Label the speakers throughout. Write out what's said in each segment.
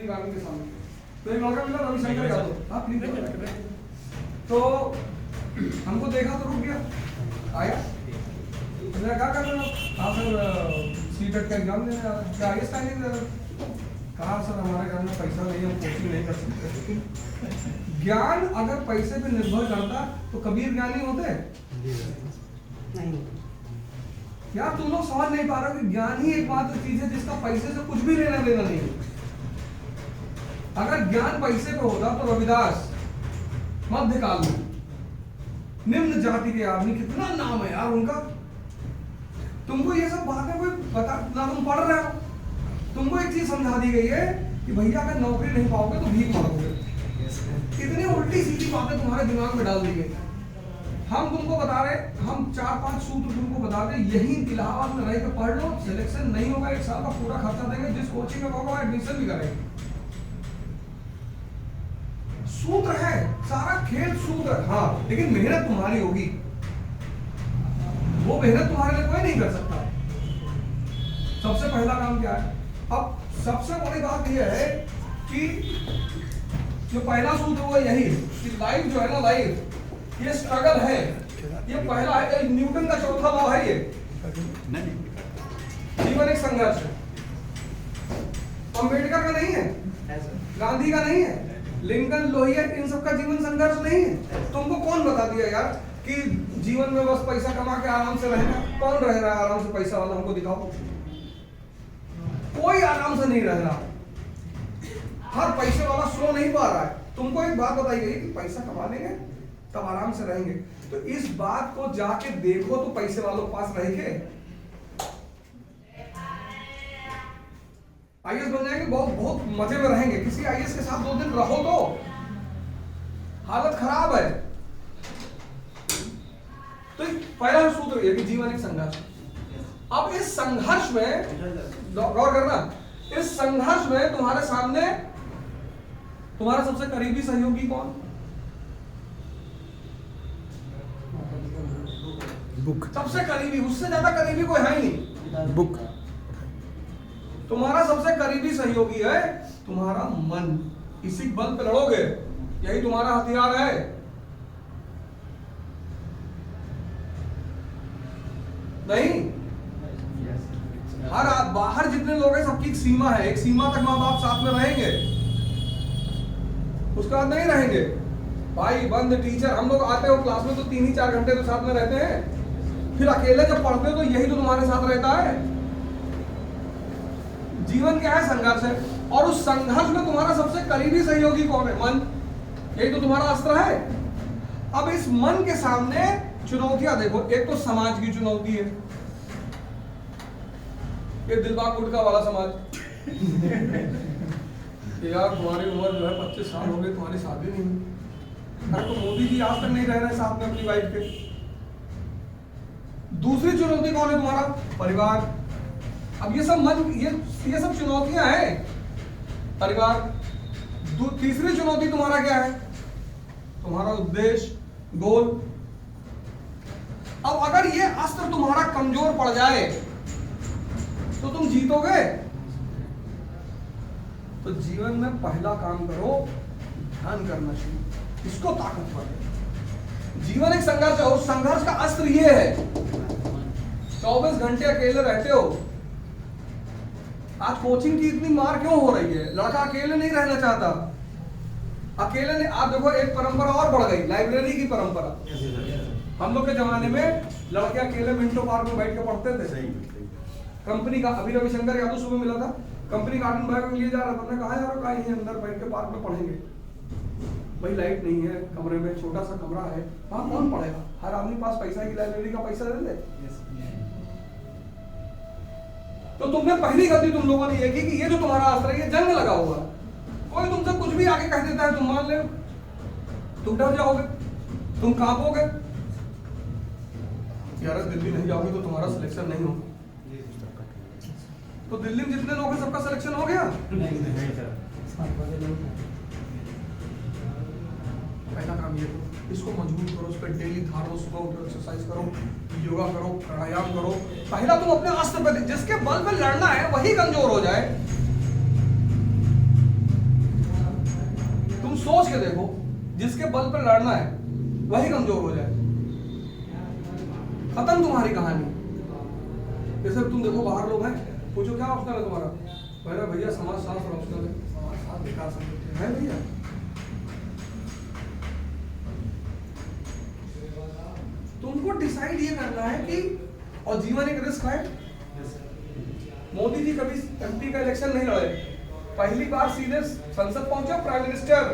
Speaker 1: इंदिरा गांधी के सामने। तो एक लड़का मिला रविशंकर यादव, हाँ प्लीज। तो हमको देखा तो रुक गया, आया, मैंने क्या कर रहे हो? हाँ सर सीटेट का एग्जाम देने आ रहा है। क्या आईएएस का नहीं दे रहा? कहा सर हमारे घर में पैसा नहीं है, हम कोचिंग नहीं कर सकते। ज्ञान अगर पैसे पे निर्भर करता तो कबीर ज्ञानी होते नहीं। यार तुम लोग समझ नहीं पा रहे हो कि ज्ञान ही एकमात्र चीज है जिसका पैसे से कुछ भी लेना देना नहीं है। अगर ज्ञान पैसे पे होता तो रविदास मध्यकाल में निम्न जाति के आदमी, कितना नाम है यार उनका। तुमको ये सब बातें कोई बता ना, तुम पढ़ रहे हो, तुमको एक चीज समझा दी गई है कि भैया अगर नौकरी नहीं पाओगे तो भीख मांगोगे। इतनी उल्टी सीधी बातें तुम्हारे दिमाग में डाल दी गई। हम तुमको बता रहे, हम 4-5 सूत्र तुमको बता दें, यही इलाहाबाद में रह के पढ़ लो, सिलेक्शन नहीं होगा 1 साल का पूरा खर्चा देंगे, जिस कोचिंग में होगा एडमिशन भी करेंगे। सूत्र है, सारा खेल सूत्र। हाँ लेकिन मेहनत तुम्हारी होगी, वो मेहनत तुम्हारे लिए कोई नहीं कर सकता। सबसे पहला काम क्या है? अब सबसे बड़ी बात यह है कि जो पहला सूत्र वो यही है कि लाइफ जो है ना, लाइफ ये स्ट्रगल है। ये पहला है, न्यूटन का चौथा लॉ है। ये जीवन एक संघर्ष है। अंबेडकर का नहीं है, गांधी का नहीं है, लिंकन, लोहिया, इन सबका जीवन संघर्ष नहीं है। तुमको कौन बता दिया यार कि जीवन में बस पैसा कमा के आराम से रहना? कौन रह रहा है आराम से पैसा वाला? हमको दिखाओ। कोई आराम से नहीं रह रहा। हर पैसे वाला सो नहीं पा रहा है। तुमको एक बात बताई गई कि पैसा कमा लेंगे तब आराम से रहेंगे, तो इस बात को जाके देखो तो पैसे वालों के पास रह के आईएएस बन जाएंगे, बहुत बहुत मजे में रहेंगे। किसी आईएएस के साथ 2 दिन रहो तो हालत खराब है। तो पहला सूत्र ये कि जीवन एक संघर्ष। अब इस संघर्ष में गौर करना, इस संघर्ष में तुम्हारे सामने तुम्हारा सबसे करीबी सहयोगी कौन? बुक। सबसे करीबी, उससे ज्यादा करीबी कोई है ही नहीं। बुक। तुम्हारा सबसे करीबी सहयोगी है तुम्हारा मन। इसी बल पे लड़ोगे, यही तुम्हारा हथियार है। नहीं, हर बाहर जितने लोग हैं सबकी एक सीमा है। एक सीमा तक माँ बाप साथ में रहेंगे, उसके बाद नहीं रहेंगे। भाई बंद टीचर, हम लोग आते हो क्लास में तो 3 ही 4 घंटे तो साथ में रहते हैं, फिर अकेले जब पढ़ते हो तो यही तो तुम्हारे साथ रहता है। जीवन क्या है? संघर्ष है। और उस संघर्ष में तुम्हारा सबसे करीबी सहयोगी कौन है? मन। यही तो तुम्हारा अस्त्र है। अब इस मन के सामने चुनौतियां देखो। एक तो समाज की चुनौती है, ये दिलबाग गुटका वाला समाज यार तुम्हारी उम्र जो है 25 साल हो गई, तुम्हारी शादी नहीं हुई। अरे तो मोदी जी आज तक नहीं रह रहे साथ में अपनी वाइफ के। दूसरी चुनौती कौन है? तुम्हारा परिवार। अब ये सब मन, ये सब चुनौतियां हैं, परिवार। तीसरी चुनौती तुम्हारा क्या है? तुम्हारा उद्देश्य, गोल। अब अगर ये अस्त्र तुम्हारा कमजोर पड़ जाए तो तुम जीतोगे? तो जीवन में पहला काम करो, ध्यान करना चाहिए, इसको ताकतवर है। जीवन एक संघर्ष है, उस संघर्ष का अस्त्र ये है 24 घंटे अकेले रहते हो। आज कोचिंग की इतनी मार क्यों हो रही है? लड़का अकेले नहीं रहना चाहता। अकेले नहीं, आप देखो एक परंपरा और बढ़ गई, लाइब्रेरी की परंपरा। हम लोग के जमाने में लड़के अकेले मिंटो पार्क में बैठ के पढ़ते थे। कंपनी का, अभी रविशंकर यादव सुबह मिला था, कंपनी कार्टून बैग में लिए जा रहा था। मैंने कहा यार कहीं अंदर बैठ के पार्क में पढ़ेंगे। भाई लाइट नहीं है कमरे में, छोटा सा कमरा है, वहां कौन पढ़ेगा? हर आदमी पास पैसा है कि लाइब्रेरी का पैसा दे दे। तो तुमने पहली गलती तुम लोगों ने ये की कि ये जो तुम्हारा अस्त्र है ये जंग लगा हुआ। कोई तुमसे कुछ भी आगे कह देता है, तुम मान ले, तुम डर जाओगे, तुम कांपोगे। यार दिल्ली नहीं जाओगे तो तुम्हारा सिलेक्शन नहीं होगा। तो दिल्ली में जितने लोग हैं सबका सिलेक्शन हो गया? नहीं सर। पहला काम ये, इसको मजबूत करो, उस पर डेली धारो, सुबह उठो, एक्सरसाइज करो, योगा करो, प्राणायाम करो। पहला तुम अपने अस्त्र पे, जिसके बल पे लड़ना है वही कमजोर हो जाए। के देखो, जिसके बल पर लड़ना है वही कमजोर हो जाए, खत्म तुम्हारी कहानी। जैसे तुम देखो बाहर लोग हैं, पूछो क्या ऑप्शनल है तुम्हारा, मेरा भैया समाज शास्त्र ऑप्शनल है, समाज शास्त्र विकास है भैया। तुमको डिसाइड ये करना है कि, और जीवन एक रिस्क है। मोदी जी कभी एमपी का इलेक्शन नहीं लड़े, पहली बार सीधे संसद पहुंचे प्राइम मिनिस्टर,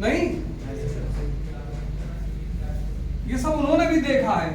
Speaker 1: नहीं, ये सब उन्होंने भी देखा है,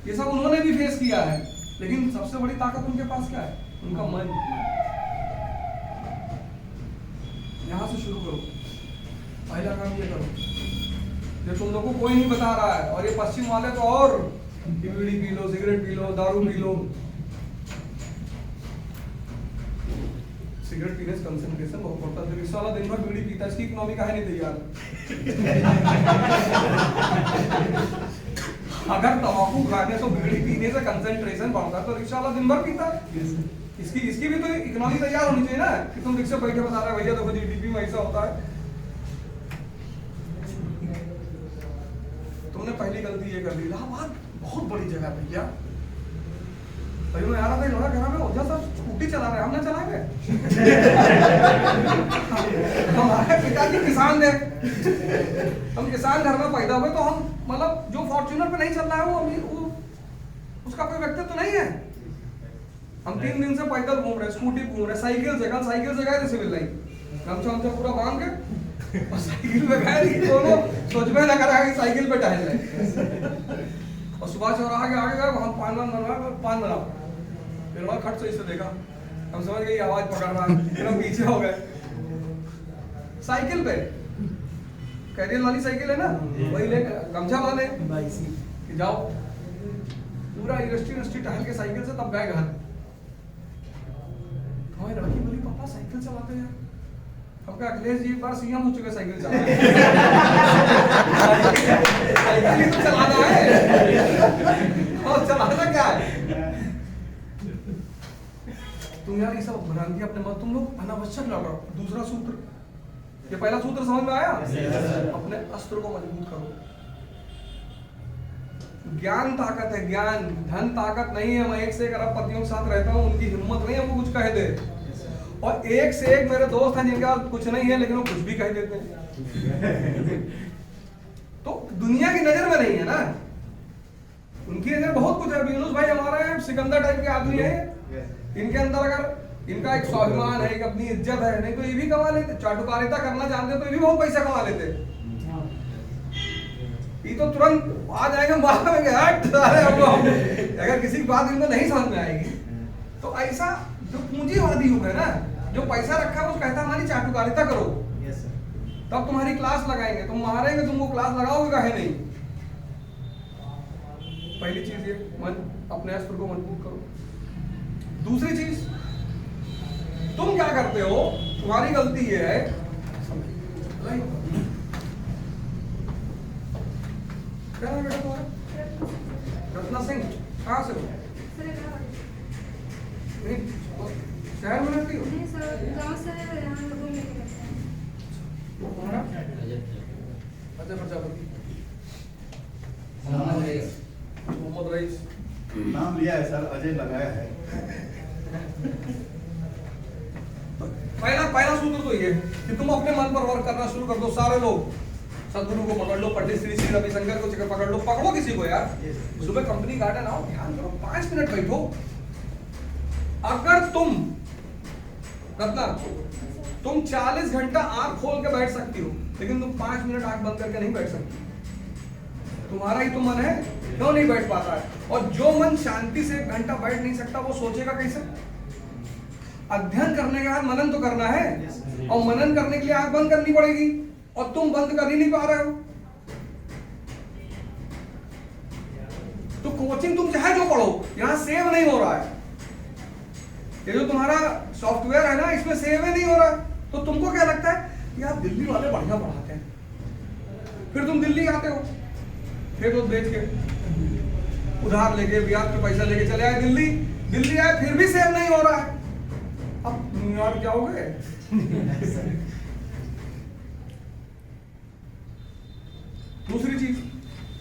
Speaker 1: ये सब उन्होंने भी फेस किया है, लेकिन सबसे बड़ी ताकत उनके पास क्या है, उनका मन। यहां से शुरू करो, पहला काम ये करो जो तुम लोगों को कोई नहीं बता रहा है, और ये पश्चिम वाले तो और बीड़ी P low, cigarette P low, दारू पी लो। सिगरेट पीने से कंसंट्रेशन बहुत बढ़ता है, इस वाला दिन भर बीड़ी पीता है, इसकी इकोनॉमी काहे नहीं तैयार। अगर तंबाकू खाने तो बीड़ी पीने से कंसंट्रेशन बढ़ता है, तो रिक्शा वाला दिन भर पीता है, इसकी भी तो इकोनॉमी तैयार होनी चाहिए ना, कि तुम रिक्शा बैठे बता रहे भैया देखो जीडीपी में ऐसा होता है। तुमने पहली गलती ये कर दी, इलाहाबाद बहुत बड़ी जगह भैया, भाई मैं आ रहा था लोड़ा कह रहा मैं ओझा साहब स्कूटी चला रहे, हम ना चलाएंगे। हमारे पिताजी किसान थे, हम किसान घर में पैदा हुए, तो हम मतलब जो फॉर्च्यूनर पे नहीं चल रहा है वो अमीर, वो उसका कोई व्यक्तित्व तो नहीं है। हम 3 दिन से पैदल घूम रहे, स्कूटी घूम रहे, साइकिल से गए सिविल लाइन, गमछा पूरा बांध के और साइकिल पे गए, दोनों सोच में लगा रहा है कि साइकिल पे टहल रहे, और सुबह चौराहा के आगे गए, वहां पान बना, फिर वहां खट से इसे देखा, हम समझ गए आवाज पकड़ रहा है, फिर हम पीछे हो गए। साइकिल पे कैरियर वाली साइकिल है ना, वही ले गमछा बांधे कि जाओ, पूरा यूनिवर्सिटी टहल के साइकिल से, तब गए घर। हमारी लड़की बोली पापा साइकिल चलाते हैं, हम कहा अखिलेश जी एक बार सीएम हो चुके साइकिल चला साइकिल ही तो चलाना है, और चलाना क्या है। तुम यार ये सब भ्रांति अपने मत, तुम लोग अनावश्यक लड़ रहे हो। दूसरा सूत्र, ये पहला सूत्र समझ में आया, अपने अस्त्र को मजबूत करो। ज्ञान ताकत है, ज्ञान, धन ताकत नहीं है। मैं 1 से 1 अरबपतियों के साथ रहता हूँ, उनकी हिम्मत नहीं है वो कुछ कह दे, और 1 से 1 मेरे दोस्त हैं जिनका कुछ नहीं है लेकिन वो कुछ भी कह देते हैं। तो दुनिया की नजर में नहीं है ना, उनकी नजर बहुत कुछ है। यूनुस भाई हमारे सिकंदर टाइप के आदमी है, इनके अंदर अगर इनका एक स्वाभिमान है, एक अपनी इज्जत है, नहीं तो ये भी कमा लेते, चाटुकारिता करना जानते तो ये भी बहुत पैसा कमा लेते। ये तो तुरंत आ जाएगा मारेंगे, हट अगर किसी की बात इनको नहीं समझ में आएगी। तो ऐसा जो पूंजीवादी युग है ना, जो पैसा रखा है वो कहता है हमारी चाटुकारिता करो, तब तुम्हारी क्लास लगाएंगे, तुम मारेंगे, तुम वो क्लास लगाओगे काहे नहीं। पहली चीज ये, मन अपने अस्त्र को मजबूत करो। दूसरी चीज, तुम क्या करते हो, तुम्हारी गलती ये है, क्या है बेटा तुम्हारा? रत्ना सिंह, कहाँ से हो? शहर में रहती हो?
Speaker 2: नहीं सर, गांव से यहाँ लोगों में
Speaker 1: तुम्हारा अजय प्रजापति, मोहम्मद रईस,
Speaker 3: नाम लिया है सर, अजय लगाया है।
Speaker 1: पहला सूत्र तो ये कि तुम अपने मन पर वर्क करना शुरू कर दो। सारे लोग, सदगुरु को पकड़ लो, पंडित श्री श्री रविशंकर को पकड़ लो, पकड़ो किसी को यार, सुबह कंपनी गार्डन आओ, ध्यान करो, 5 मिनट बैठो। अगर तुम रत्ना, तुम 40 घंटा आंख खोल के बैठ सकती हो, लेकिन तुम 5 मिनट आंख बंद करके नहीं बैठ सकती। तुम्हारा ही तो मन है, क्यों नहीं बैठ पाता है। और जो मन शांति से 1 घंटा बैठ नहीं सकता वो सोचेगा कैसे। अध्ययन करने के बाद मनन तो करना है, और मनन करने के लिए आंख बंद करनी पड़ेगी, और तुम बंद कर ही नहीं पा रहे हो। तो कोचिंग तुम चाहे जो पढ़ो, यहां सेव नहीं हो रहा है। ये जो तुम्हारा सॉफ्टवेयर है ना, इसमें सेव ही नहीं हो रहा है। तो तुमको क्या लगता है यार दिल्ली वाले बढ़िया पढ़ाते हैं, फिर तुम दिल्ली आते हो, फिर वो बेच के उधार लेके ब्याज पे पैसा लेके चले आए दिल्ली, दिल्ली आए फिर भी सेव नहीं हो रहा है। अब न्यूयॉर्क जाओगे?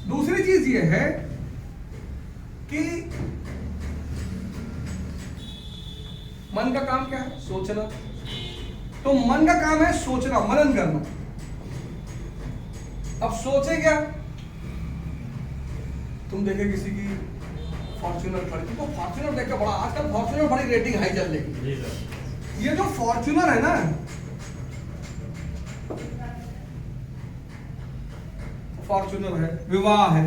Speaker 1: दूसरी चीज ये है कि मन का काम क्या है? सोचना। तो मन का काम है सोचना, मनन करना। अब सोचे क्या? तुम देखे किसी की फॉर्च्यूनर खड़ी, तो फॉर्च्यूनर देख के बड़ा, आजकल फॉर्च्यूनर बड़ी रेटिंग हाई चल रही है। ये जो फॉर्च्यूनर है ना, फॉर्च्यूनर है, विवाह है,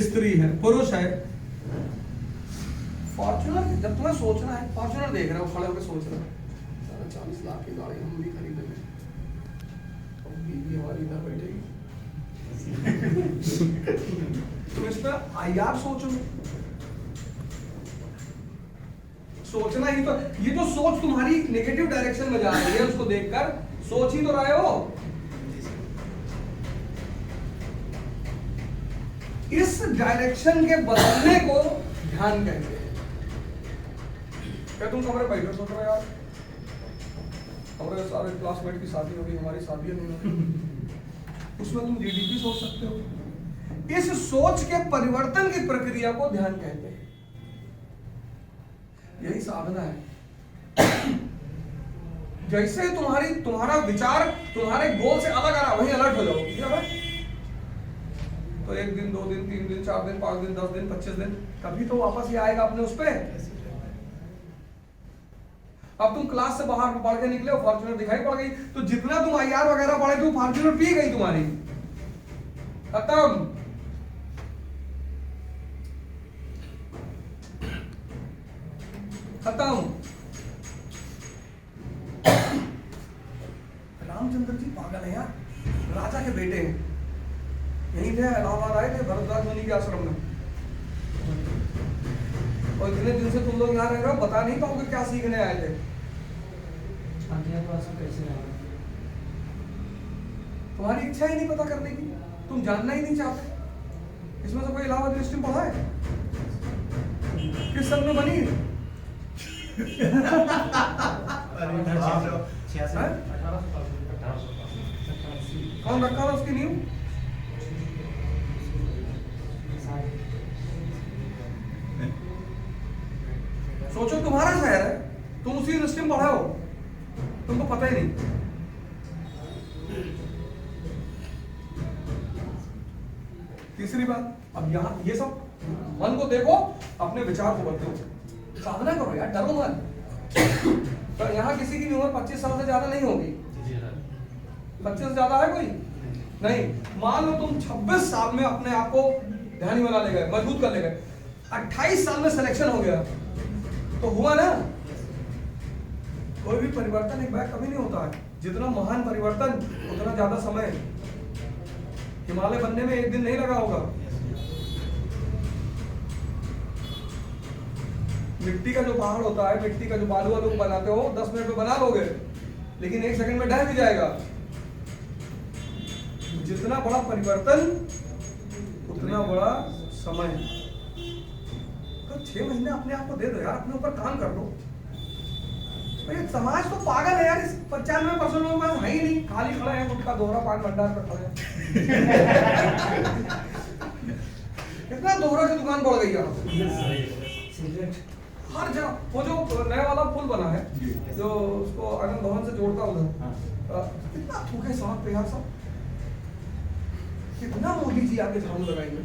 Speaker 1: स्त्री है, पुरुष है। फॉर्च्यूनर जब तुम्हें सोचना है, फॉर्च्यूनर देख रहे हो, खड़े होकर सोच रहे हो 40 लाख की गाड़ी हम भी खरीदेंगे और बीवी हमारी इधर बैठेगी। तुम इस पर आईआर सोचो, सोचना ही तो, ये जो सोच तुम्हारी नेगेटिव डायरेक्शन में जा रही है, उसको देखकर सोच ही तो रहे हो। इस डायरेक्शन के बदलने को ध्यान कहते हैं। क्या तुम कमरे बैठे सोच रहे हो यार, हमारे सारे क्लासमेट की शादी होगी, हमारी शादी नहीं होगी, उसमें तुम जीडीपी सोच सकते हो। इस सोच के परिवर्तन की प्रक्रिया को ध्यान कहते हैं। यही साधना है। जैसे तुम्हारा विचार तुम्हारे गोल से अलग आ रहा, वही अलर्ट हो जाओ। क्या भाई? तो 1 दिन, 2 दिन, 3 दिन, 4 दिन, 5 दिन, 10 दिन, 25 दिन, कभी तो वापस ये आएगा अपने उस पे। अब तुम क्लास से बाहर पढ़ के निकले हो, फॉर्च्यूनर दिखाई पड़ गई, तो जितना तुम आईआर वगैरह पढ़े थे, फॉर्च्यूनर पी गई तुम्हारी, खत्म। खत्म। रामचंद्र जी पागल है यार, राजा के बेटे हैं, यहीं थे, इलाहाबाद आए थे भरद्वाज मुनि के आश्रम में, और इतने दिन से तुम लोग यहाँ रह रहे हो, बता नहीं पाओगे क्या सीखने आए थे। तुम्हारी इच्छा ही नहीं पता करने की, तुम जानना ही नहीं चाहते। इसमें से कोई इलाहाबाद यूनिवर्सिटी पढ़ा है? किस सन में बनी? कौन रखा था उसकी नींव? सोचो तुम्हारा शहर है, तुम उसी यूनिवर्सिटी में पढ़ा हो, तुमको पता ही नहीं। तीसरी बात, अब यहाँ ये सब मन को देखो, अपने विचार को बदलो, साधना करो यार, डरो मत। तो यहाँ किसी की भी उम्र 25 साल से ज्यादा नहीं होगी। 25 से ज्यादा है कोई? नहीं। मान लो तुम 26 साल में अपने आप को ध्यानी बना ले गए, मजबूत कर ले गए, 28 साल में सिलेक्शन हो गया, तो हुआ ना। कोई भी परिवर्तन एक बार कभी नहीं होता है। जितना महान परिवर्तन, उतना ज्यादा समय। हिमालय बनने में 1 दिन नहीं लगा होगा। मिट्टी का जो पहाड़ होता है, मिट्टी का जो बालुआ लोग बनाते हो, 10 मिनट में बना लोगे, लेकिन 1 सेकंड में ढह भी जाएगा। जितना बड़ा परिवर्तन, उतना बड़ा समय। तो 6 महीने अपने आप को दे दो यार, अपने ऊपर काम कर लो। भाई समाज तो पागल है यार, इस 95% लोगों के पास है ही नहीं, खाली खड़े हैं, गुटखा दोहरा पान भंडार पर खड़े हैं। कितना दोहरा की दुकान बढ़ गई यार, हर जगह। वो जो नया वाला पुल बना है, जो उसको आनंद भवन से जोड़ता उधर, कितना थूके सड़क पे यार सब। कितना मोदी जी आके झाड़ू लगाएंगे।